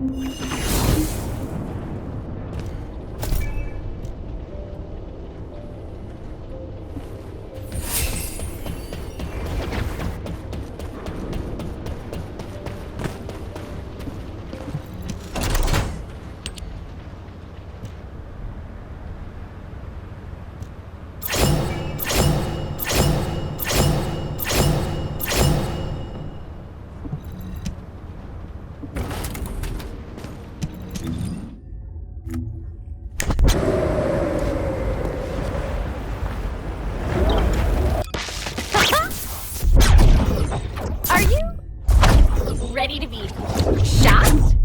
Are you ready to be shocked?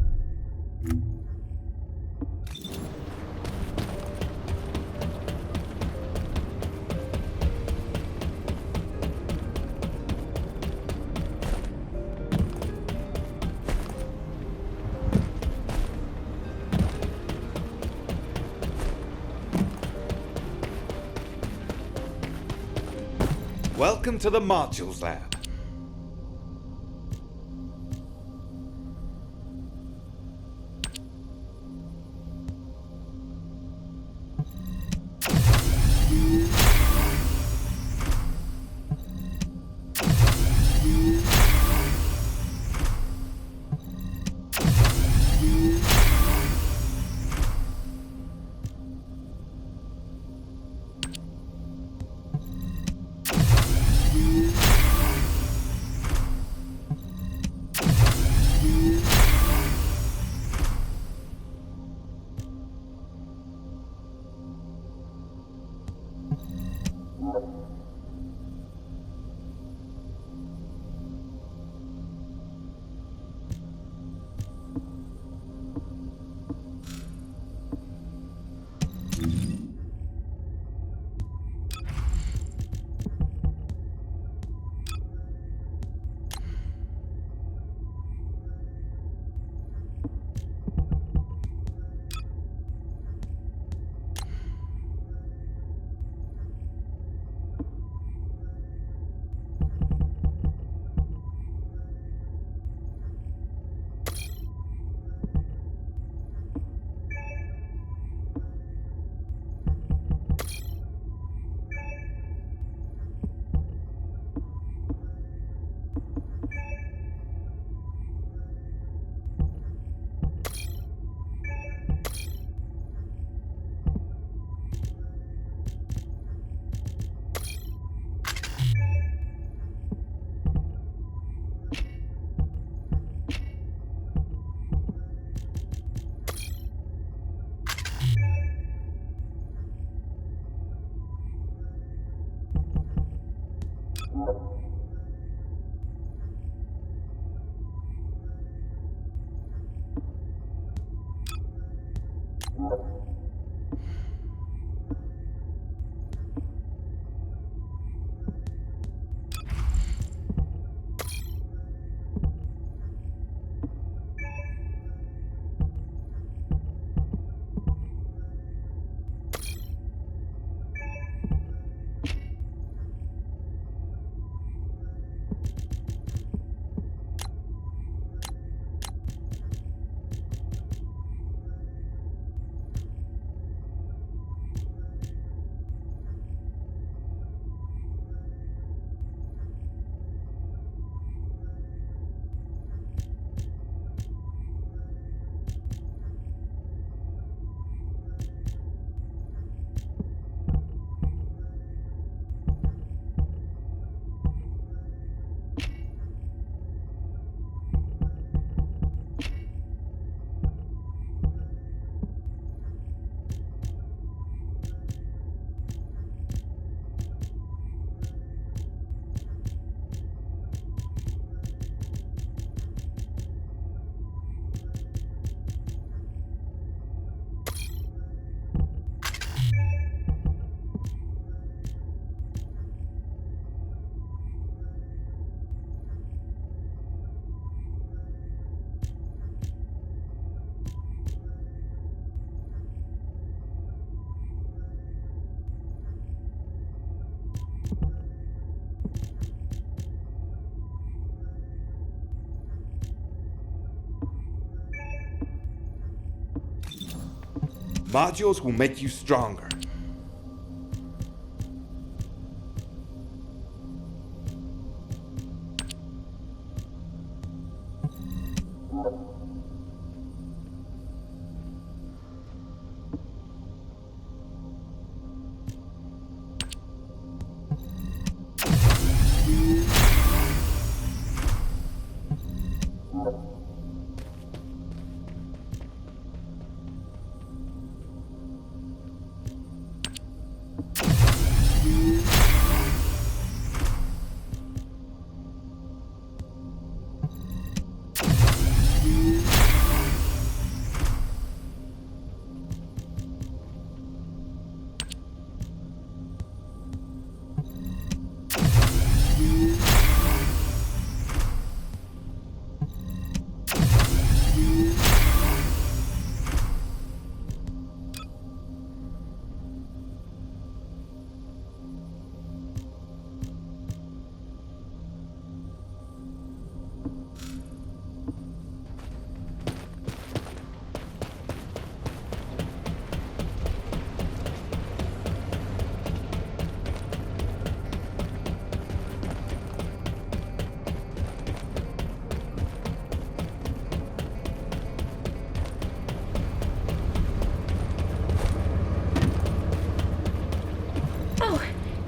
Welcome to the Modules Lab. Modules will make you stronger.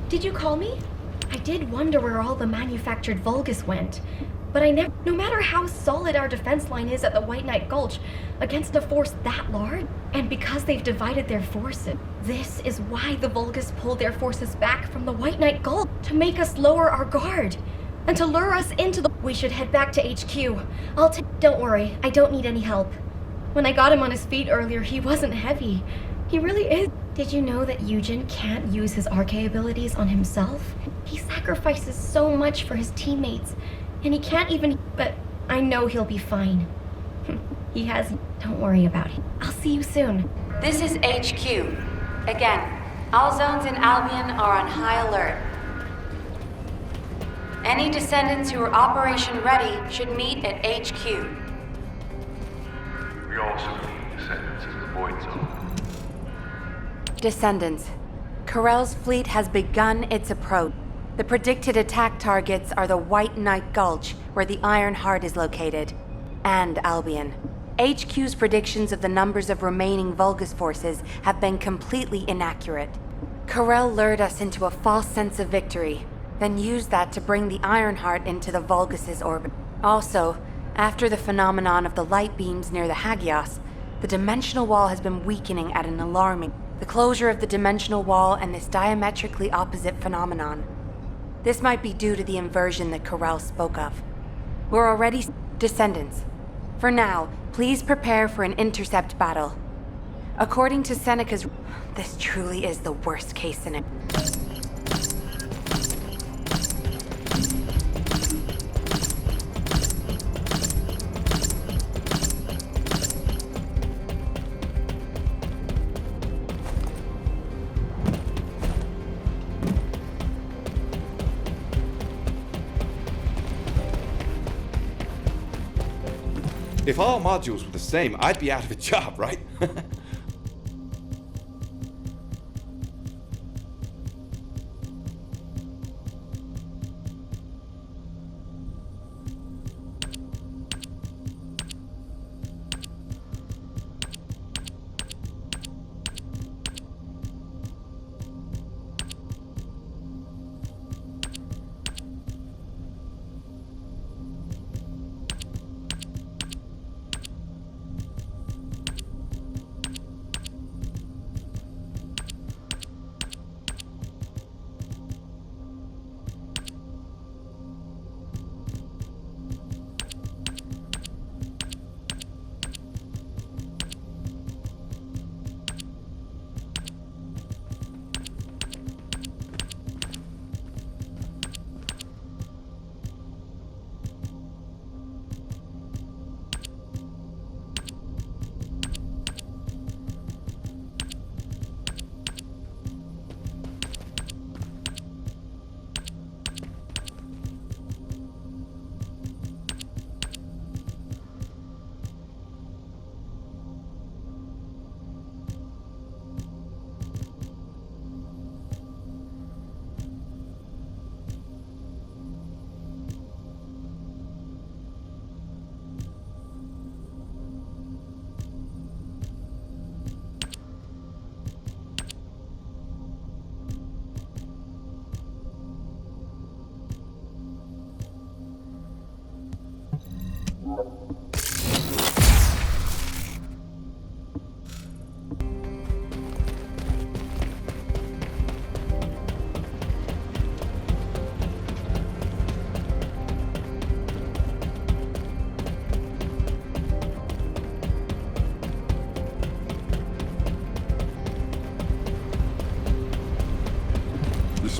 Did you call me? I did wonder where all the manufactured Vulgus went. But I never... No matter how solid our defense line is at the White Knight Gulch, against a force that large, and because they've divided their forces, this is why the Vulgus pulled their forces back from the White Knight Gulch, to make us lower our guard, and to lure us into the... We should head back to HQ. Don't worry, I don't need any help. When I got him on his feet earlier, he wasn't heavy. He really is. Did you know that Eugen can't use his RK abilities on himself? He sacrifices so much for his teammates, and he can't even... But I know he'll be fine. He has... Don't worry about it. I'll see you soon. This is HQ. Again, all zones in Albion are on high alert. Any Descendants who are operation ready should meet at HQ. We also need Descendants in the Void Zone. Descendants. Corell's fleet has begun its approach. The predicted attack targets are the White Knight Gulch, where the Iron Heart is located, and Albion. HQ's predictions of the numbers of remaining Vulgus forces have been completely inaccurate. Corell lured us into a false sense of victory, then used that to bring the Iron Heart into the Vulgus' orbit. Also, after the phenomenon of the light beams near the Hagios, the dimensional wall has been weakening at an alarming... The closure of the dimensional wall and this diametrically opposite phenomenon. This might be due to the inversion that Corell spoke of. We're already Descendants. For now, please prepare for an intercept battle. According to Seneca's... This truly is the worst case scenario. If all modules were the same, I'd be out of a job, right?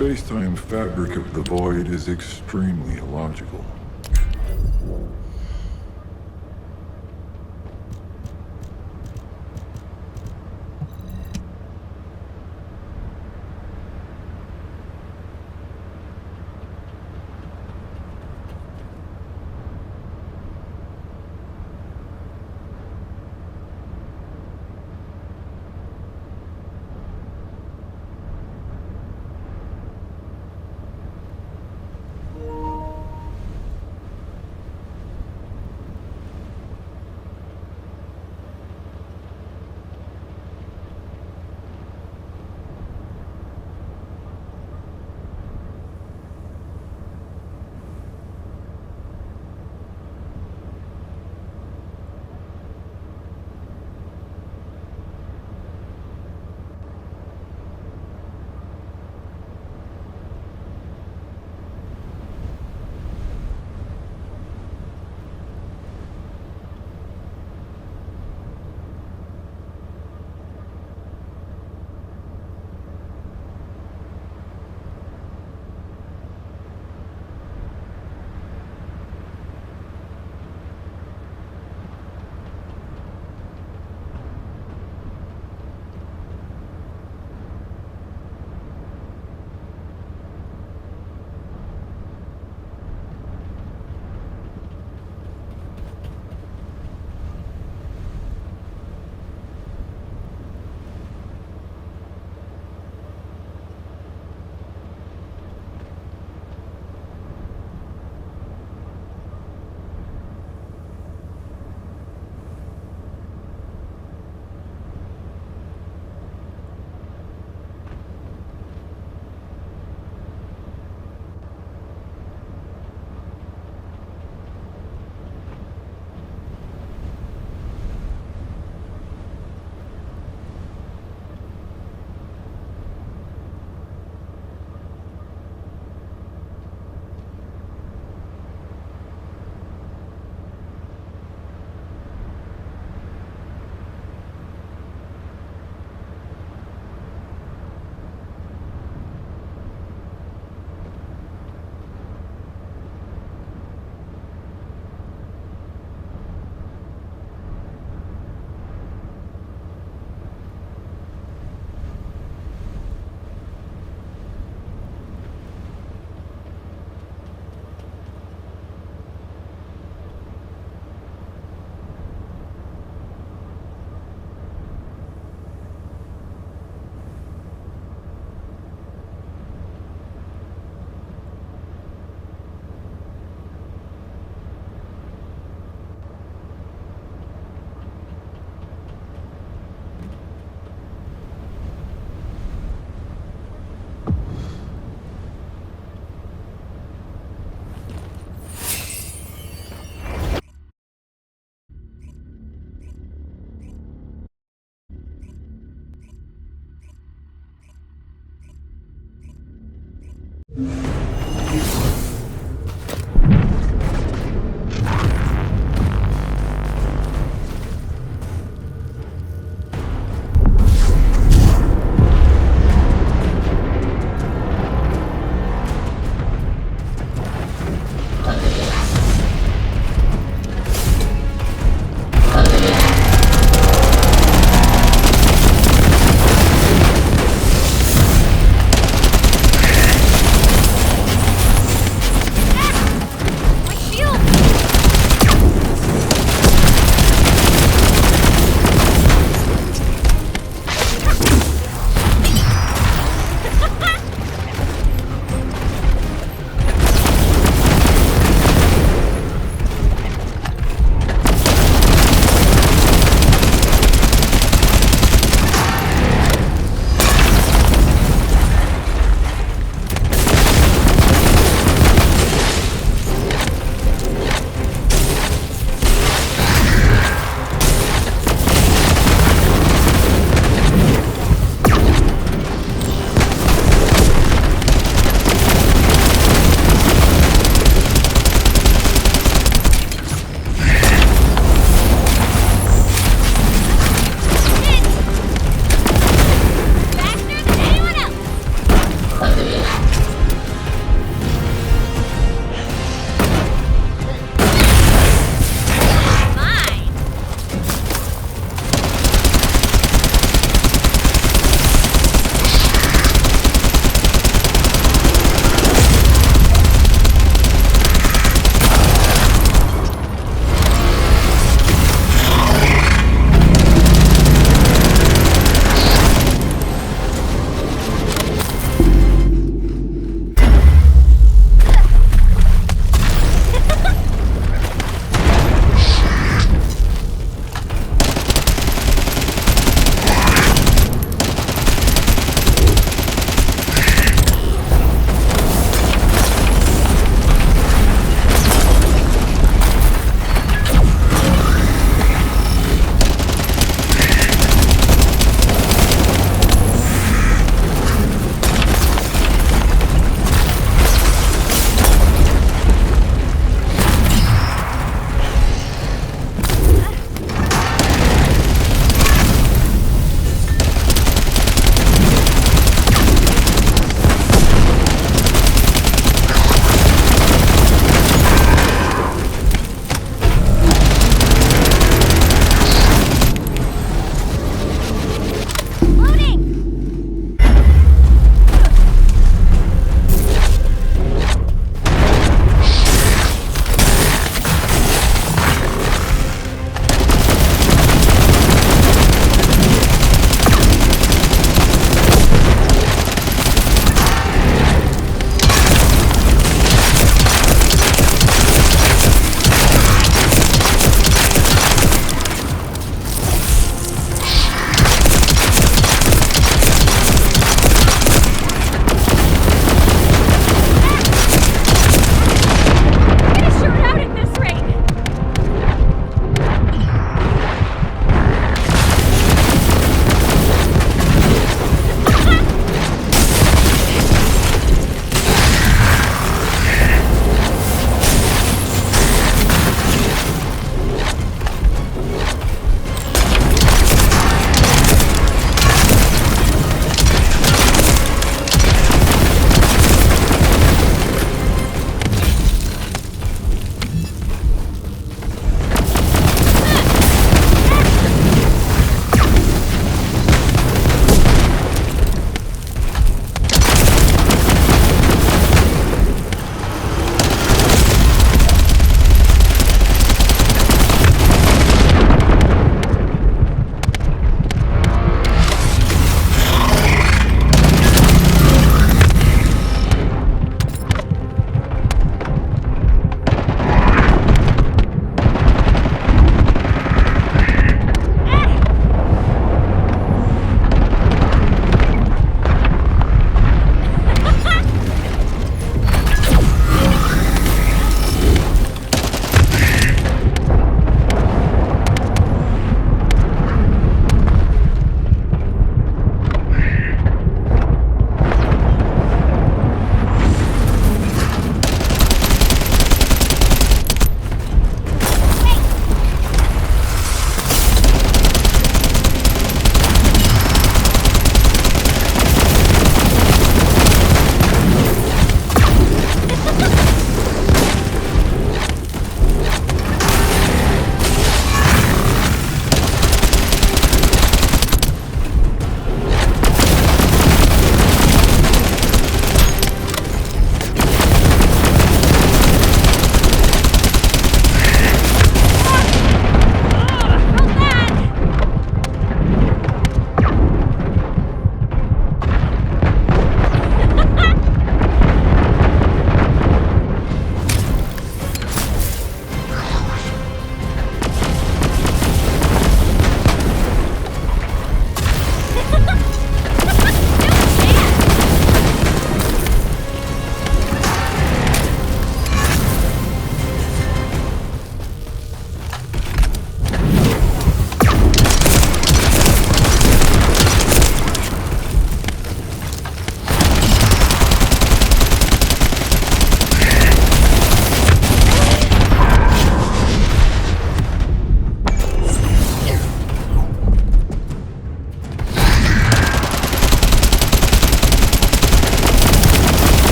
space-time fabric of the void is extremely illogical.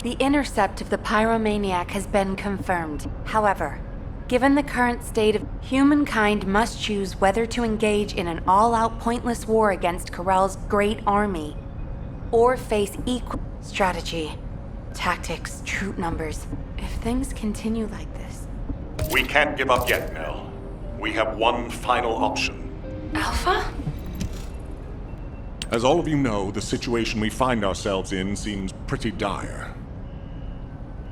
The intercept of the pyromaniac has been confirmed. However, given the current state of humankind must choose whether to engage in an all-out pointless war against Corell's great army, or face equal strategy, tactics, troop numbers. If things continue like this... We can't give up yet, Nell. We have one final option. Alpha? As all of you know, the situation we find ourselves in seems pretty dire.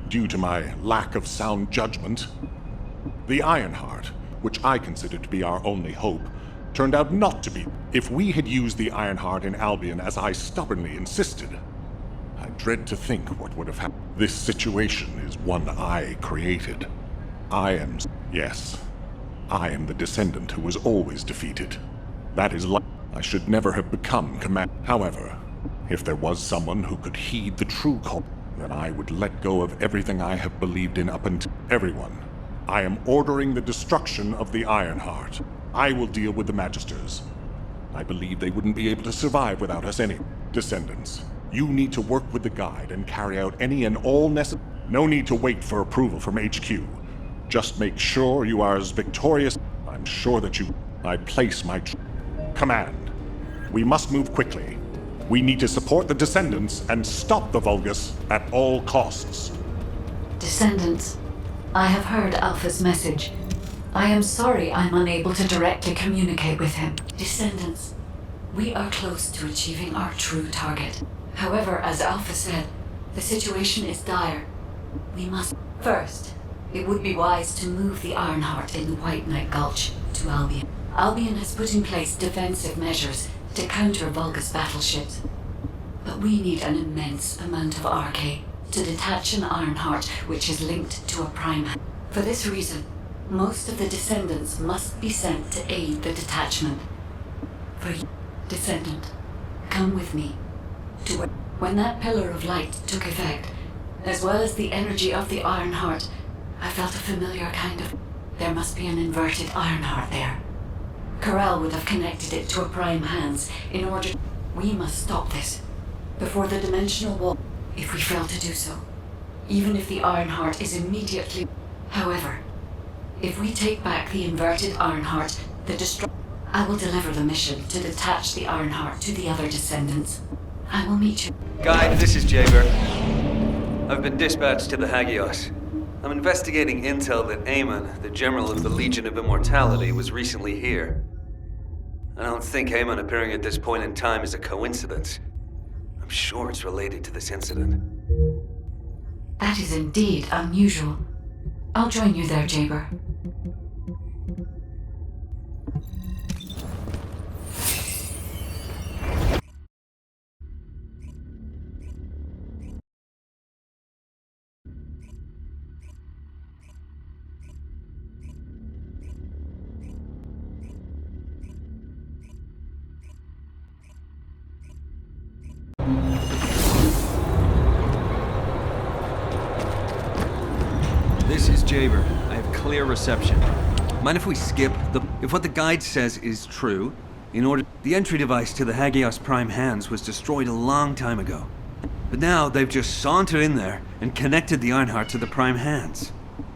Due to my lack of sound judgment, the Ironheart, which I considered to be our only hope, turned out not to be. If we had used the Ironheart in Albion as I stubbornly insisted, I dread to think what would have happened. This situation is one I created. Yes, I am the Descendant who was always defeated. That is like I should never have become command. However, if there was someone who could heed the true call, then I would let go of everything I have believed in up until everyone. I am ordering the destruction of the Ironheart. I will deal with the Magisters. I believe they wouldn't be able to survive without us any. Descendants, you need to work with the Guide and carry out any and all necessary... No need to wait for approval from HQ. Just make sure you are as victorious... I'm sure that you... I place my... command. We must move quickly. We need to support the Descendants and stop the Vulgus at all costs. Descendants, I have heard Alpha's message. I am sorry I'm unable to directly communicate with him. Descendants, we are close to achieving our true target. However, as Alpha said, the situation is dire. We must... First, it would be wise to move the Ironheart in the White Knight Gulch to Albion. Albion has put in place defensive measures to counter Vulgus battleships. But we need an immense amount of RK to detach an Ironheart which is linked to a Prime. For this reason, most of the Descendants must be sent to aid the detachment. For you, Descendant, come with me to where... When that pillar of light took effect, as well as the energy of the Ironheart, I felt a familiar kind of... There must be an inverted Ironheart there. Corell would have connected it to a Prime hands in order... We must stop this before the dimensional wall, if we fail to do so. Even if the Ironheart is immediately... However, if we take back the inverted Ironheart, I will deliver the mission to detach the Ironheart to the other Descendants. I will meet you. Guide, this is Jaber. I've been dispatched to the Hagios. I'm investigating intel that Amon, the General of the Legion of Immortality, was recently here. I don't think Amon appearing at this point in time is a coincidence. I'm sure it's related to this incident. That is indeed unusual. I'll join you there, Jaber. This is Jaber. I have clear reception. Mind if we skip the... If what the guide says is true, the entry device to the Hagios Prime hands was destroyed a long time ago. But now they've just sauntered in there and connected the Ironheart to the Prime hands.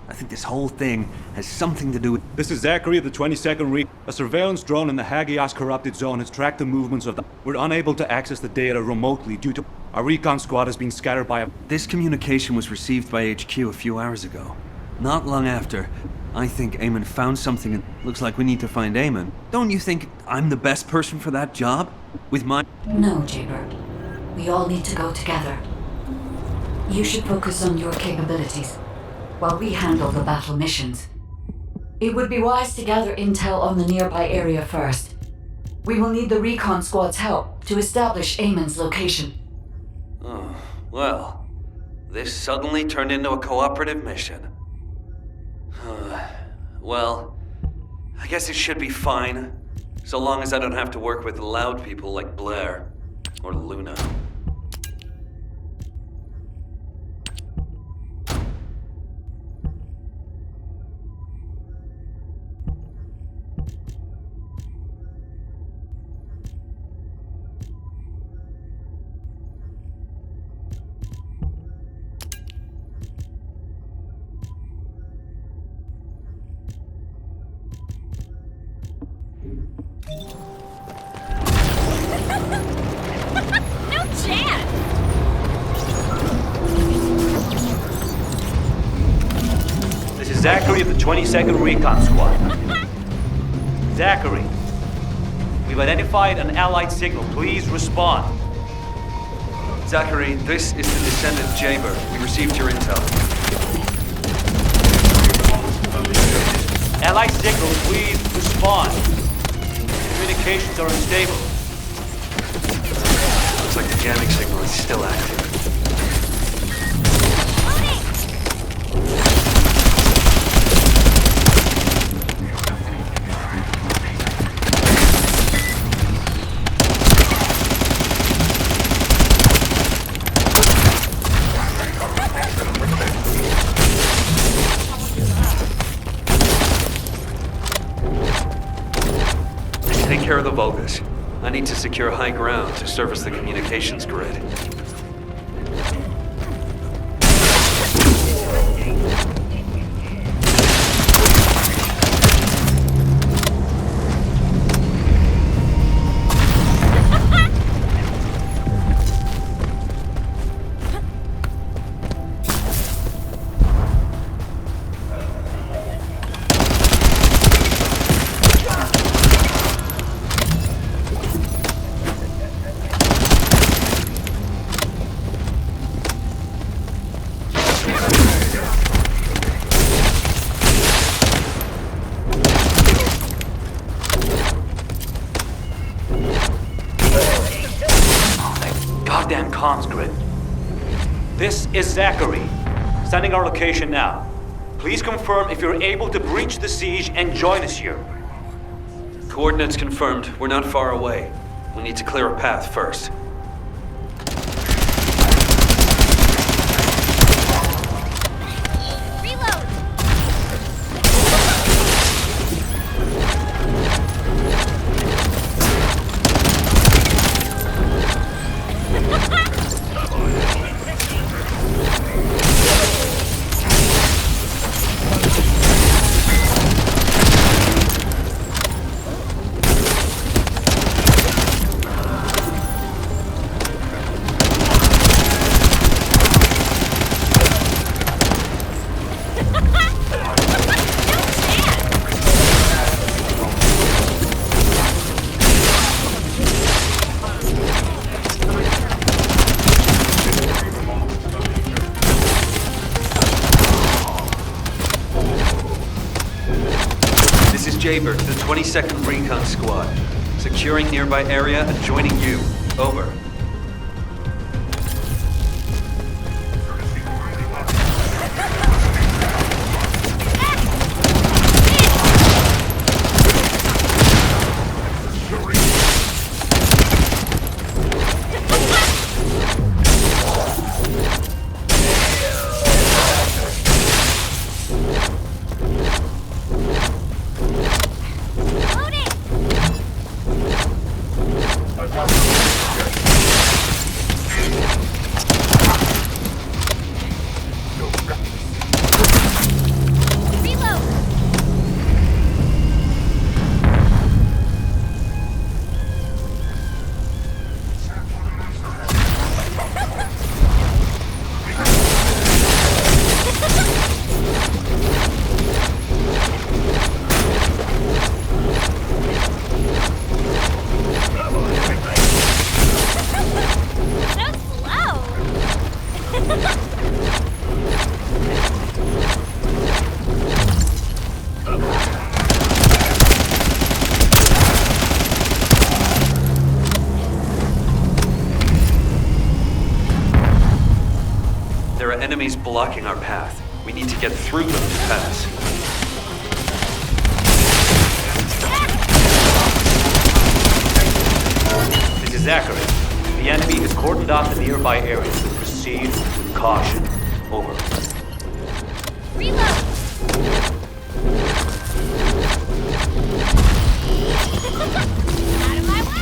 I think this whole thing has something to do with... This is Zachary of the 22nd Re... A surveillance drone in the Hagios corrupted zone has tracked the movements of the... We're unable to access the data remotely due to... Our recon squad has been scattered by a... This communication was received by HQ a few hours ago. Not long after, I think Amon found something and looks like we need to find Amon. Don't you think I'm the best person for that job? With my... No, Jaber. We all need to go together. You should focus on your capabilities, while we handle the battle missions. It would be wise to gather intel on the nearby area first. We will need the recon squad's help to establish Amon's location. Oh, well, this suddenly turned into a cooperative mission. Well, I guess it should be fine, so long as I don't have to work with loud people like Blair or Luna. 22nd Recon Squad. Zachary, we've identified an allied signal. Please respond. Zachary, this is the Descendant Jaber. We received your intel. Allied signal, please respond. Communications are unstable. Looks like the jamming signal is still active. Take care of the Vulgus. I need to secure high ground to service the communications grid. Goddamn comms grid. This is Zachary. Sending our location now. Please confirm if you're able to breach the siege and join us here. Coordinates confirmed. We're not far away. We need to clear a path first. Jaber to the 22nd Recon Squad. Securing nearby area and joining you. Over. There are enemies blocking our path. We need to get through them to pass. This is Zachary. The enemy has cordoned off the nearby area. Proceed with caution. Over. Reload! Out of my way!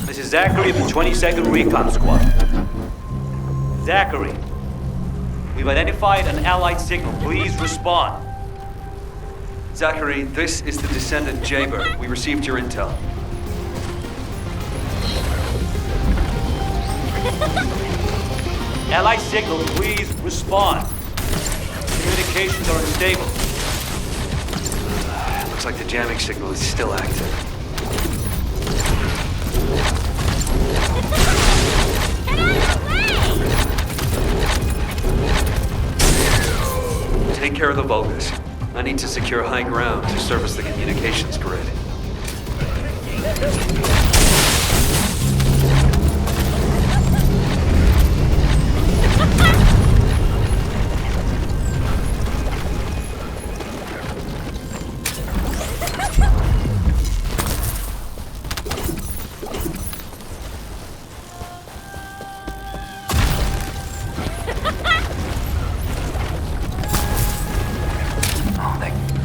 This is Zachary of the 22nd Recon Squad. Zachary, we've identified an allied signal. Please respond. Zachary, this is the Descendant Jaber. We received your intel. Ally signal, please respond. Communications are unstable. Looks like the jamming signal is still active. Take care of the Vulgus. I need to secure high ground to service the communications grid.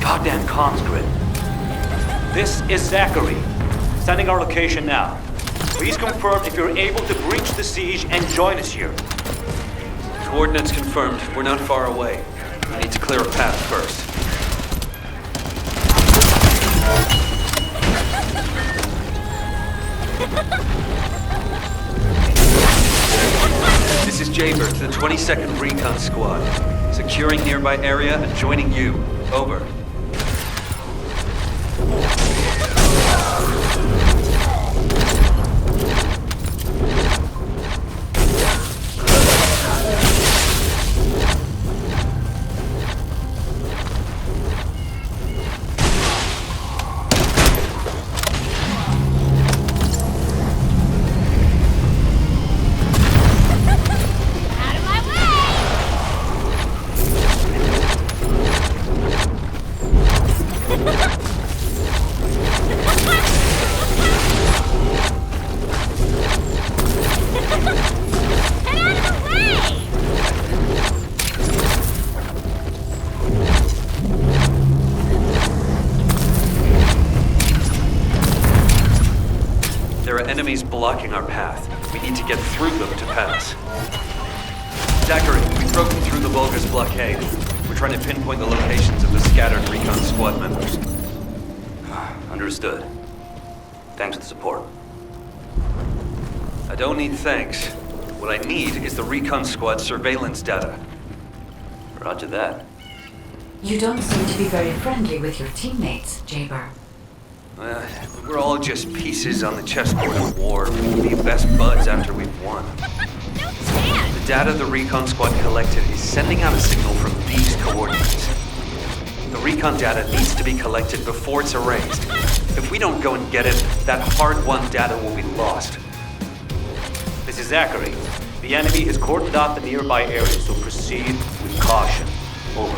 Goddamn comms grid. This is Zachary. Sending our location now. Please confirm if you're able to breach the siege and join us here. Coordinates confirmed. We're not far away. I need to clear a path first. This is Jaber to the 22nd Recon Squad. Securing nearby area and joining you. Over. Out of my There are enemies blocking our path. We need to get through them to pass. Zachary, we've broken through the Vulgus blockade. We're trying to pinpoint the locations of the scattered Recon Squad members. Understood. Thanks for the support. I don't need thanks. What I need is the Recon Squad surveillance data. Roger that. You don't seem to be very friendly with your teammates, Jaber. We're all just pieces on the chessboard of war. We'll be best buds after we've won. The data the Recon Squad collected is sending out a signal from these coordinates. The Recon data needs to be collected before it's erased. If we don't go and get it, that hard-won data will be lost. This is Zachary. The enemy has cordoned off the nearby area, so proceed with caution. Over.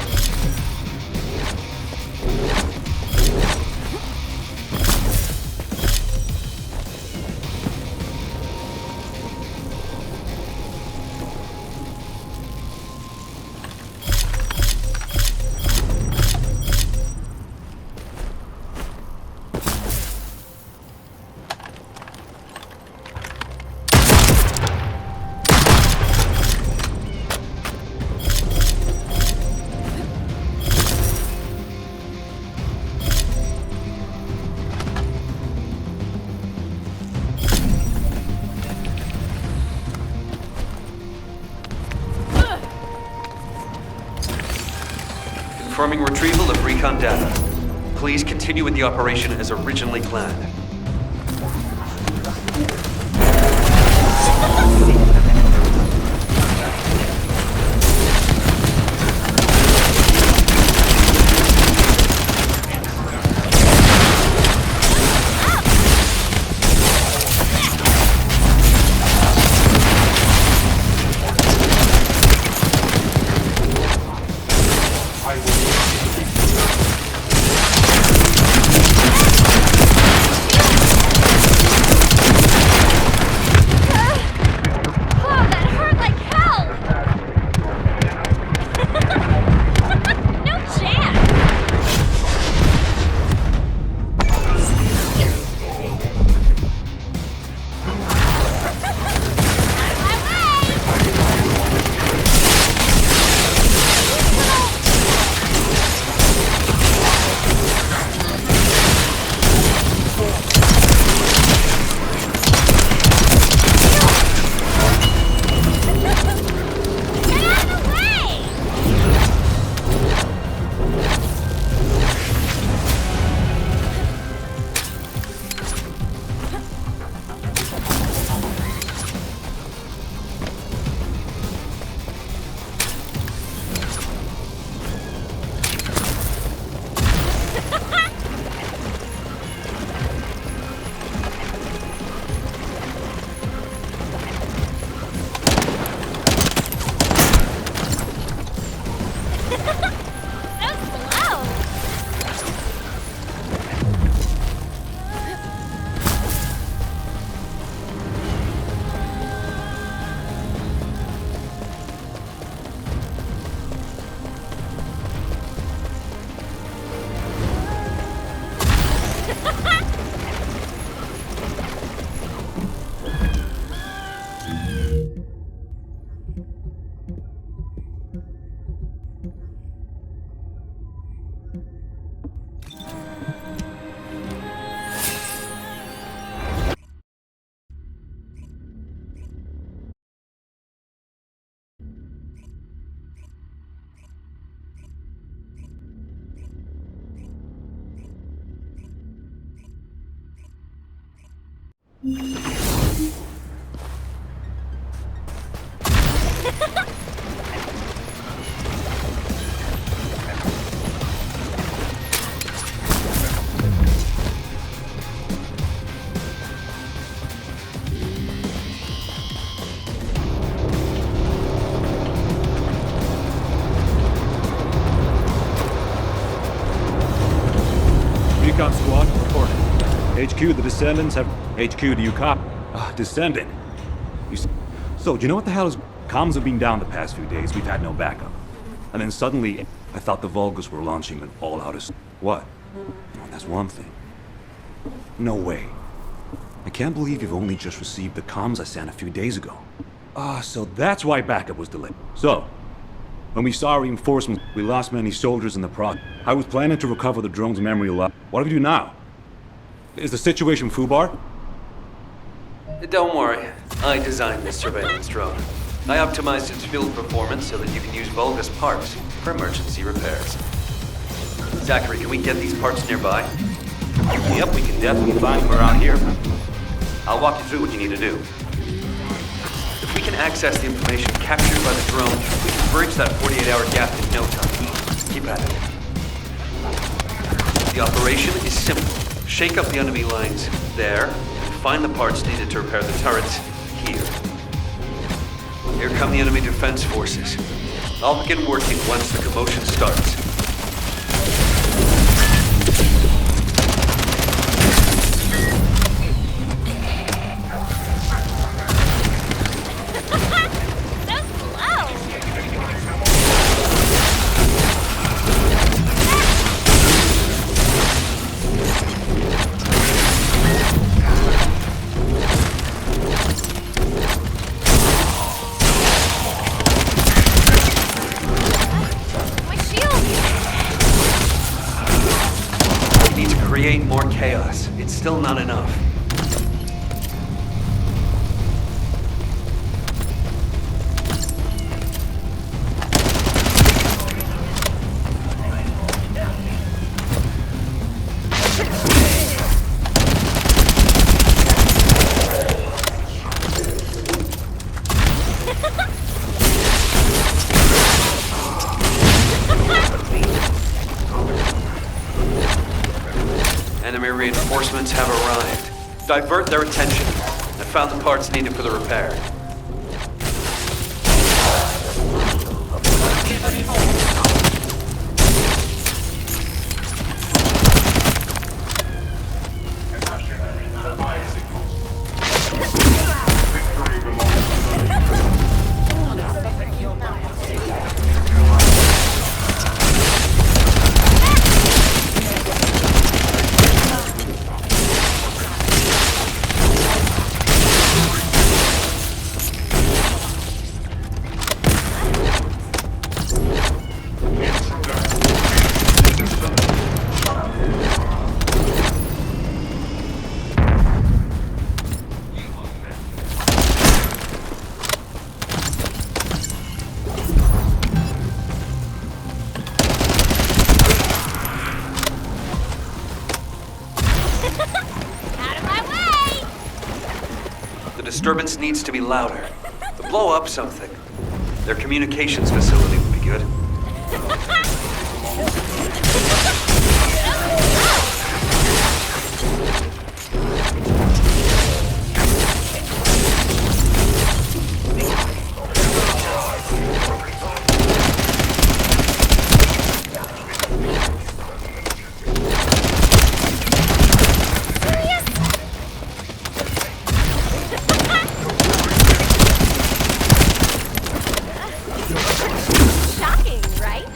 Confirming retrieval of Recon data. Please continue with the operation as originally planned. Recon squad, reporting. HQ, the Descendants have... HQ, do you cop? Descendant. So, do you know what the hell is... Comms have been down the past few days, we've had no backup. And then suddenly, I thought the Vulgus were launching an all-out... What? Well, that's one thing. No way. I can't believe you've only just received the comms I sent a few days ago. So that's why backup was delayed. So, when we saw reinforcements, we lost many soldiers in the process. I was planning to recover the drone's memory a lot. What do we do now? Is the situation FUBAR? Don't worry. I designed this surveillance drone. I optimized its field performance so that you can use Vulgus parts for emergency repairs. Zachary, can we get these parts nearby? Yep, we can definitely find them around here. I'll walk you through what you need to do. If we can access the information captured by the drone, we can bridge that 48-hour gap in no time. Keep at it. The operation is simple. Shake up the enemy lines there, and find the parts needed to repair the turrets here. Here come the enemy defense forces. I'll begin working once the commotion starts. Create more chaos. It's still not enough. Enemy reinforcements have arrived. Divert their attention. I found the parts needed for the repair. The disturbance needs to be louder. To blow up something. Their communications facility would be good. Shocking, right?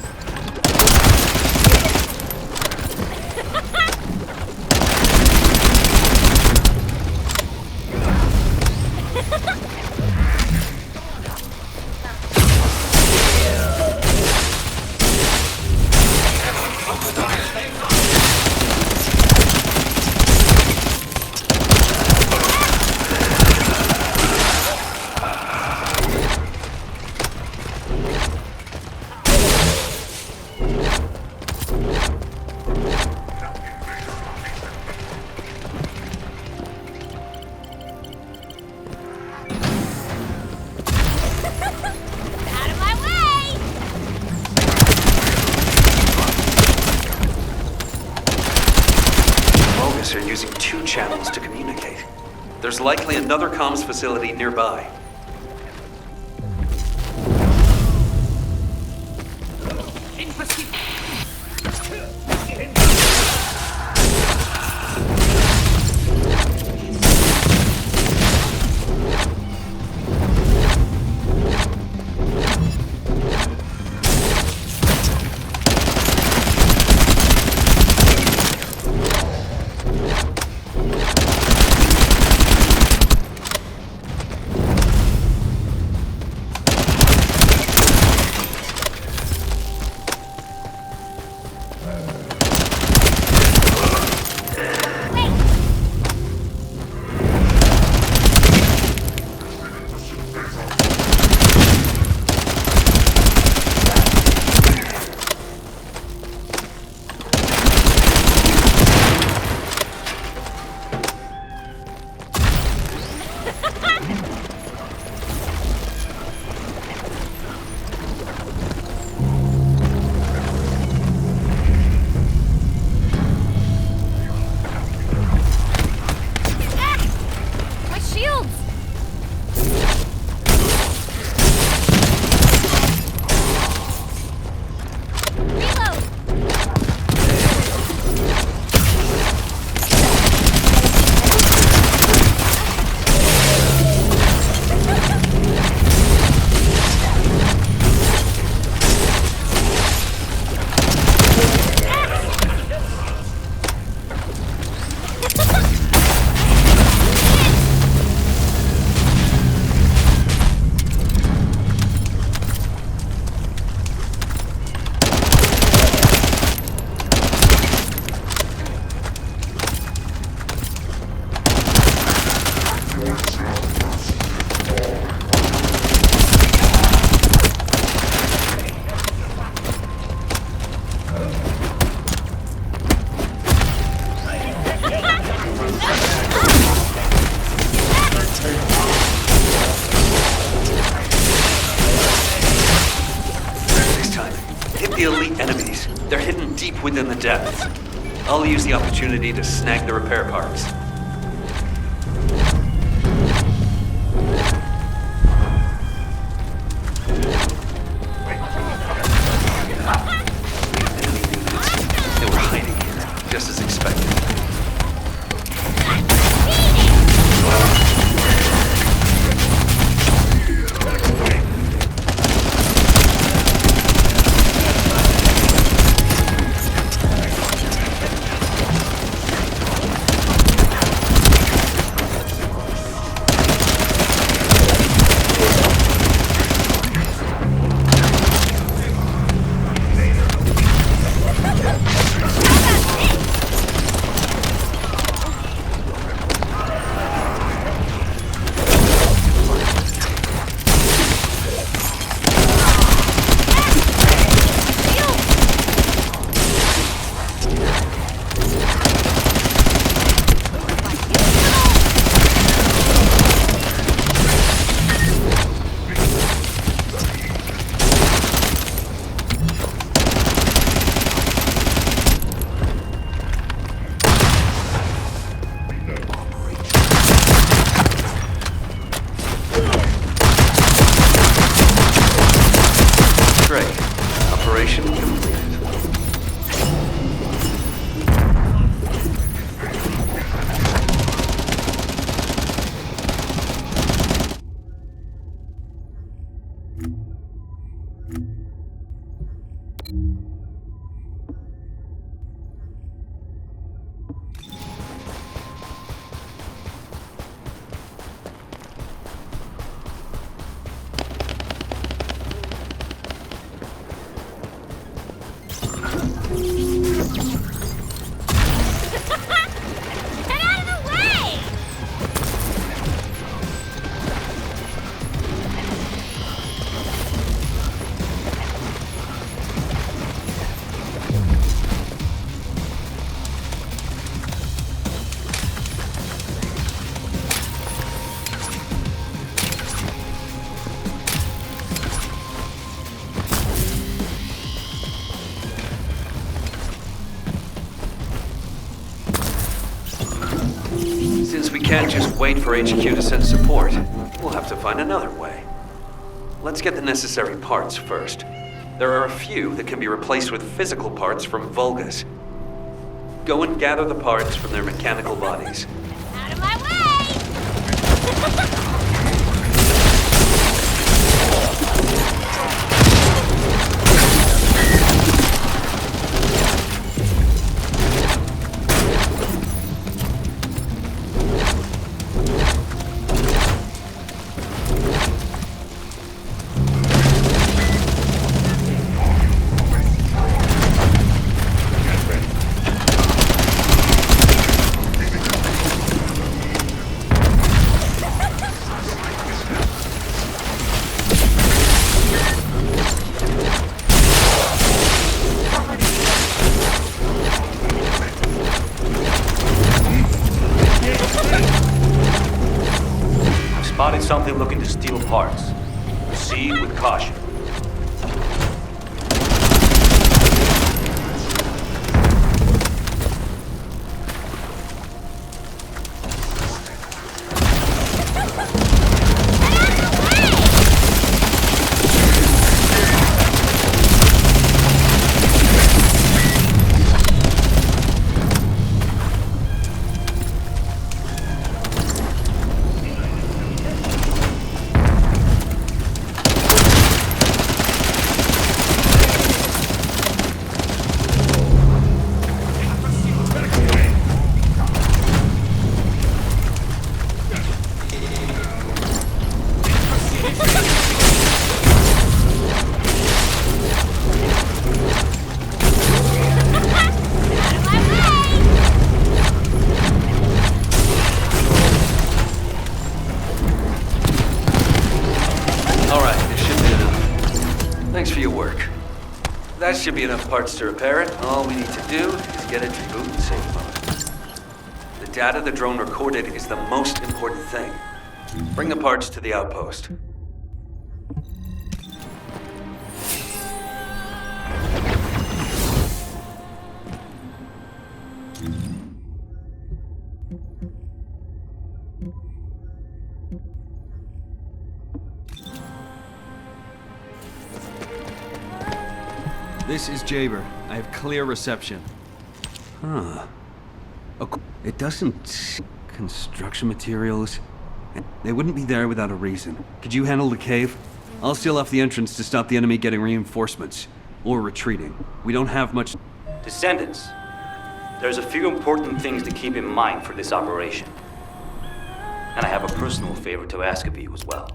using 2 channels to communicate. There's likely another comms facility nearby. The elite enemies. They're hidden deep within the depths. I'll use the opportunity to snag the repair parts. They were hiding here, just as expected. can't just wait for HQ to send support. We'll have to find another way. Let's get the necessary parts first. There are a few that can be replaced with physical parts from Vulgus. Go and gather the parts from their mechanical bodies. Out of my way! Spotted something looking to steal parts. Proceed with caution. That should be enough parts to repair it. All we need to do is get it to boot in safe mode. The data the drone recorded is the most important thing. Bring the parts to the outpost. This is Jaber. I have clear reception. Huh. It doesn't... Construction materials... They wouldn't be there without a reason. Could you handle the cave? I'll seal off the entrance to stop the enemy getting reinforcements. Or retreating. We don't have much... Descendants, there's a few important things to keep in mind for this operation. And I have a personal favor to ask of you as well.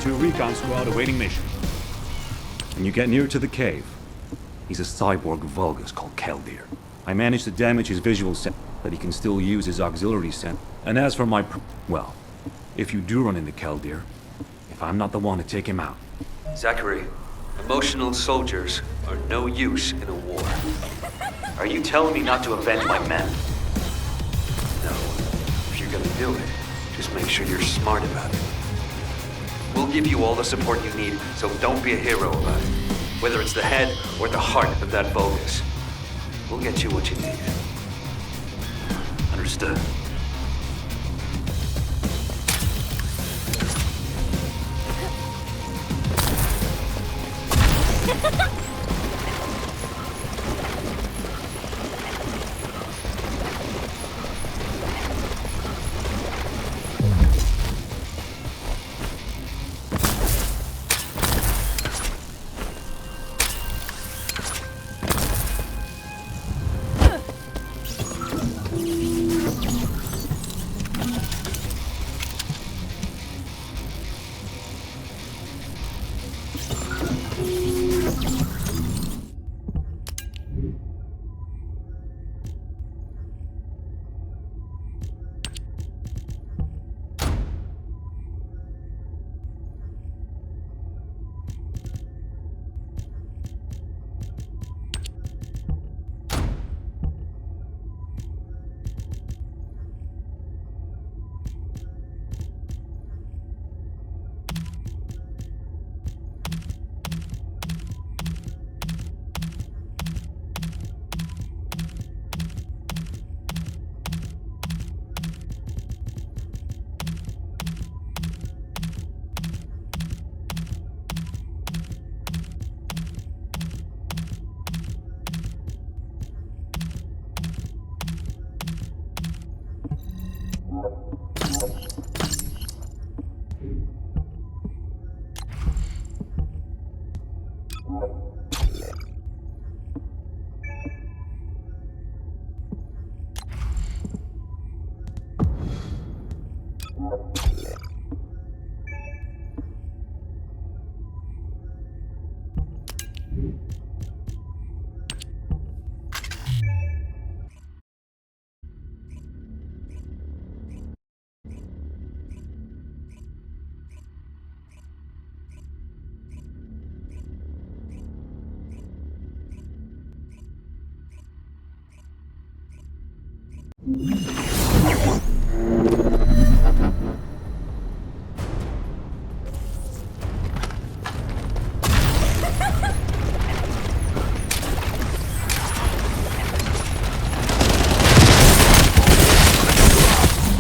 Recon squad awaiting mission. When you get near to the cave, he's a cyborg Vulgus called Keldir. I managed to damage his visual sense, but he can still use his auxiliary sense. And as for my well, if you do run into Keldir, if I'm not the one to take him out. Zachary, emotional soldiers are no use in a war. Are you telling me not to avenge my men? No. If you're gonna do it, just make sure you're smart about it. We'll give you all the support you need, so don't be a hero about it. Whether it's the head or the heart of that Vulgus. We'll get you what you need. Understood.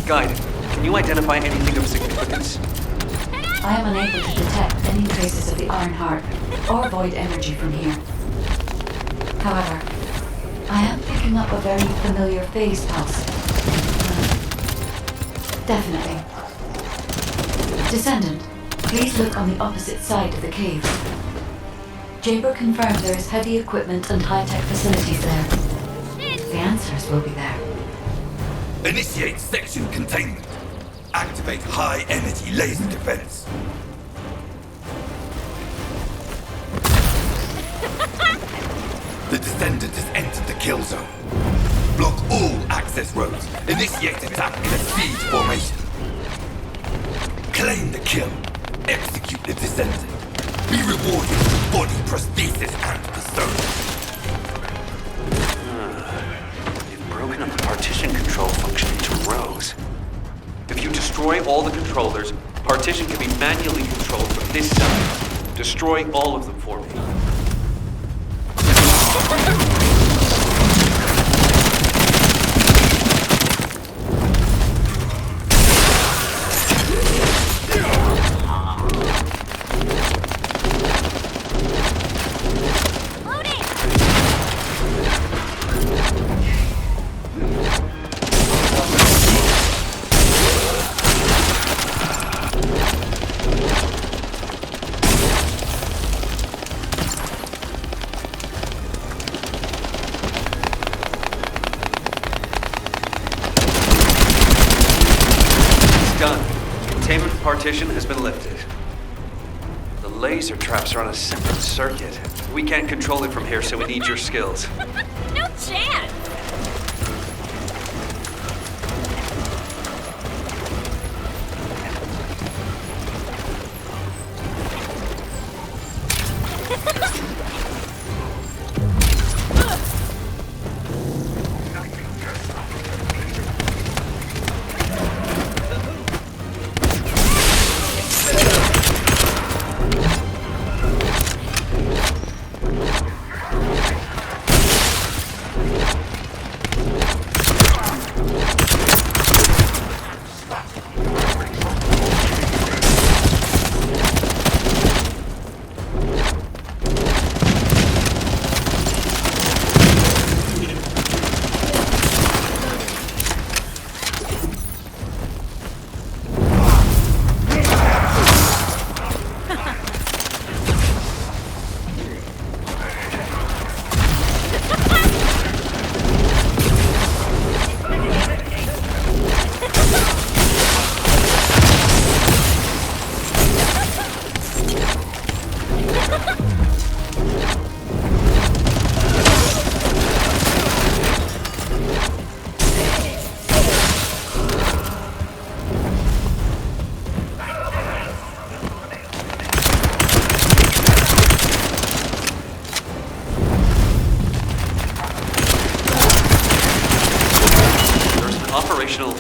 Guide, can you identify anything of significance? I am unable to detect any traces of the Iron Heart or void energy from here. However, I am picking up a very familiar phase pulse. Definitely. Descendant, please look on the opposite side of the cave. Jaber confirmed there is heavy equipment and high-tech facilities there. The answers will be there. Initiate section containment. Activate high-energy laser defense. The Descendant has entered the kill zone. Block all access roads. Initiate attack in a siege formation. Claim the kill. Execute the Descendant. Be rewarded with body prosthesis and persona. They've broken up the partition control function into rows. If you destroy all the controllers, partition can be manually controlled from this side. Destroy all of them for me. Partition has been lifted. The laser traps are on a separate circuit. We can't control it from here, so we need your skills. No chance!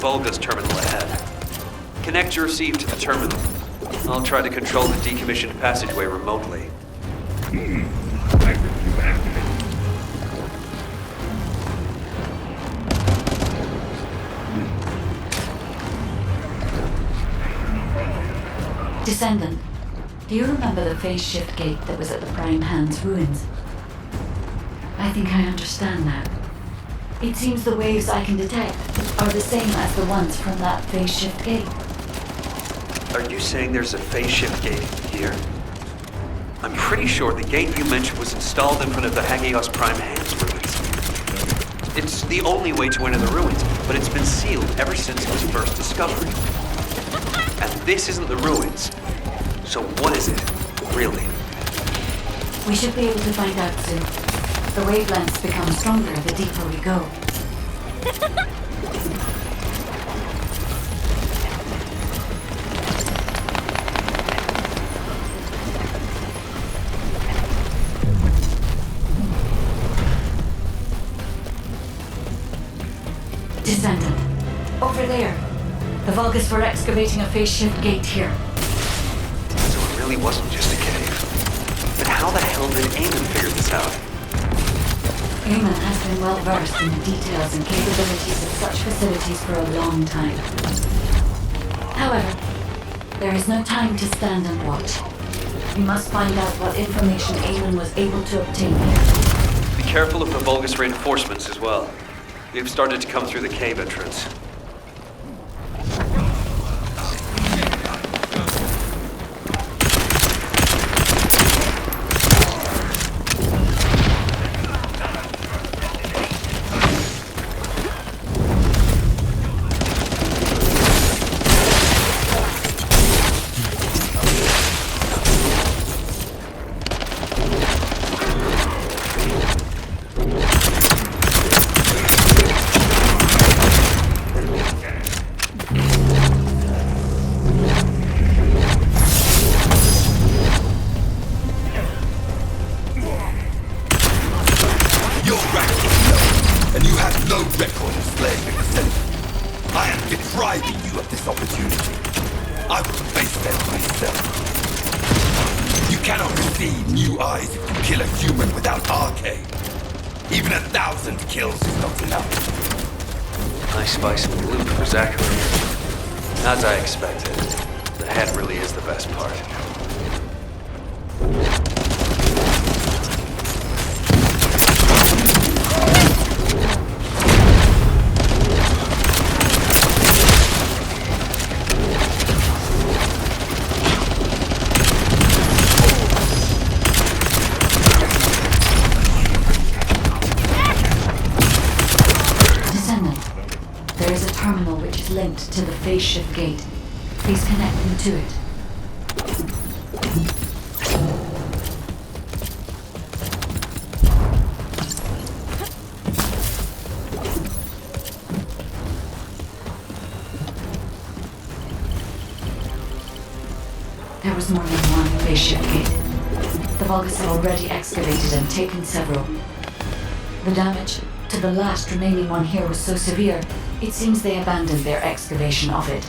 Volga's terminal ahead. Connect your receive to the terminal. I'll try to control the decommissioned passageway remotely. Descendant, do you remember the phase shift gate that was at the Prime Hand's ruins? I think I understand now. It seems the waves I can detect are the same as the ones from that phase shift gate. Are you saying there's a phase shift gate here? I'm pretty sure the gate you mentioned was installed in front of the Hagios Prime Hand's ruins. It's the only way to enter the ruins, but it's been sealed ever since it was first discovered. And this isn't the ruins. So what is it, really? We should be able to find out soon. The wavelengths become stronger the deeper we go. Descendant. Over there. The Vulgus were excavating a phase shift gate here. So it really wasn't just a cave. But how the hell did Eamon figure this out? Eamon has been well versed in the details and capabilities of such facilities for a long time. However, there is no time to stand and watch. We must find out what information Eamon was able to obtain here. Be careful of the Vulgus reinforcements as well. They've started to come through the cave entrance. Nice spice and loot for Zachary. As I expected, the head really is the best part. Linked to the phase shift gate. Please connect them to it. There was more than one phase shift gate. The Vulgus had already excavated and taken several. The damage to the last remaining one here was so severe, it seems they abandoned their excavation of it.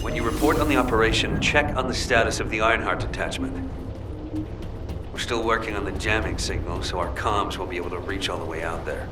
When you report on the operation, check on the status of the Ironheart detachment. We're still working on the jamming signal, so our comms won't be able to reach all the way out there.